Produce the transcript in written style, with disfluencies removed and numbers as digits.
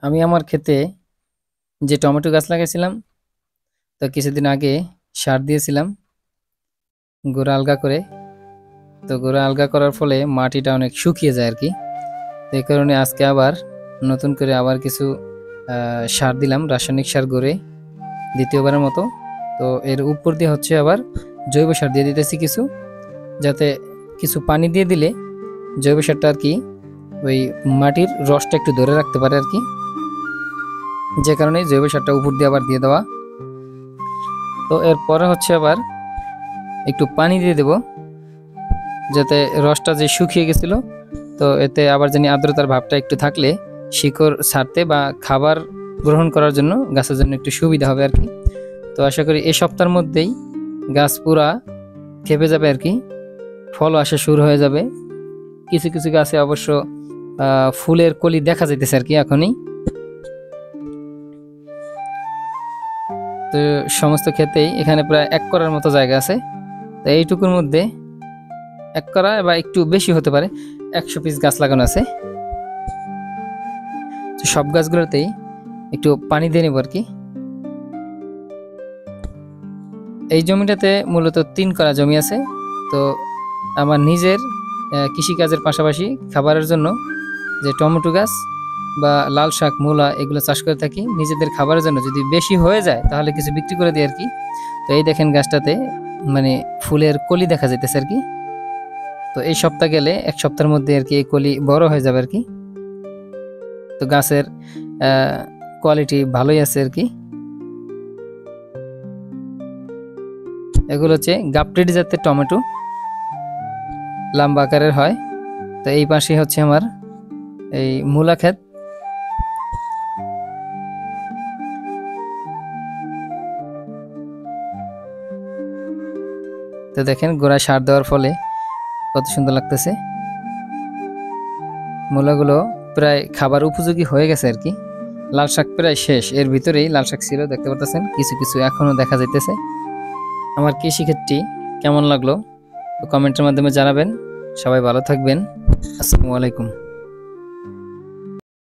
আমি আমার ক্ষেতে যে টমেটো গাছ লাগাইছিলাম, তো কিছুদিন আগে সার দিয়েছিলাম গোড়া আলগা করে। তো গোড়া আলগা করার ফলে মাটিটা অনেক শুকিয়ে যায় আর কি। তো এই কারণে আজকে আবার নতুন করে আবার কিছু সার দিলাম, রাসায়নিক সার গড়ে দ্বিতীয়বারের মতো। তো এর উপর দিয়ে হচ্ছে আবার জৈব সার দিয়ে দিতেছি কিছু, যাতে কিছু পানি দিয়ে দিলে জৈব সারটা আর কি ওই মাটির রসটা একটু ধরে রাখতে পারে আর কি, যে কারণে জৈব সারটা উপর দিয়ে আবার দিয়ে দেওয়া। তো এরপরে হচ্ছে আবার একটু পানি দিয়ে দেব, যাতে রসটা যে শুকিয়ে গেছিল, তো এতে আবার জানি আর্দ্রতার ভাবটা একটু থাকলে শিকড় ছাড়তে বা খাবার গ্রহণ করার জন্য গাছের জন্য একটু সুবিধা হবে আর কি। তো আশা করি এই সপ্তাহের মধ্যেই গাছ পুরা খেপে যাবে আর কি, ফল আসা শুরু হয়ে যাবে। কিছু কিছু গাছে অবশ্য ফুলের কলি দেখা যাইতেছে আর কি এখনই। তো সমস্ত ক্ষেতেই এখানে প্রায় 1 করার মতো জায়গা আছে। তো এইটুকুর মধ্যে 1 করা বা একটু বেশি হতে পারে 100 পিস গাছ লাগানো আছে। তো সব গাছগুলোতেই একটু পানি দিয়ে নেব আর কি। এই জমিটাতে মূলত 3 করা জমি আছে। তো আমার নিজের কৃষিকাজের পাশাপাশি খাবারের জন্য যে টমেটো গাছ বা লাল শাক, মূলা এগুলো চাষ করে থাকি নিজেদের খাবারের জন্য। যদি বেশি হয়ে যায় তাহলে কিছু বিক্রি করে দিই আর কি। তো এই দেখেন গাছটাতে মানে ফুলের কলি দেখা যাইতেছে আর কি। তো এই সপ্তাহ গেলে 1 সপ্তাহের মধ্যে আর কি এই কলি বড় হয়ে যাবে আর কি। তো গাছের কোয়ালিটি ভালোই আছে আর কি। এগুলো হচ্ছে গাপটেডি জাতের টমেটো, লম্বা আকারের হয়। তো এই পাশে হচ্ছে আমার এই মূলা ক্ষেত। তো দেখেন গোড়ায় সার দেওয়ার ফলে কত সুন্দর লাগতেছে। মূলাগুলো প্রায় খাবার উপযোগী হয়ে গেছে আর কি। লাল শাক প্রায় শেষ, এর ভিতরেই লাল শাক ছিল দেখতে পাচ্ছেন, কিছু কিছু এখনো দেখা যাইতেছে। আমার কৃষিক্ষেত্রটি কেমন লাগলো কমেন্টের মাধ্যমে জানাবেন। সবাই ভালো থাকবেন। আসসালামু আলাইকুম।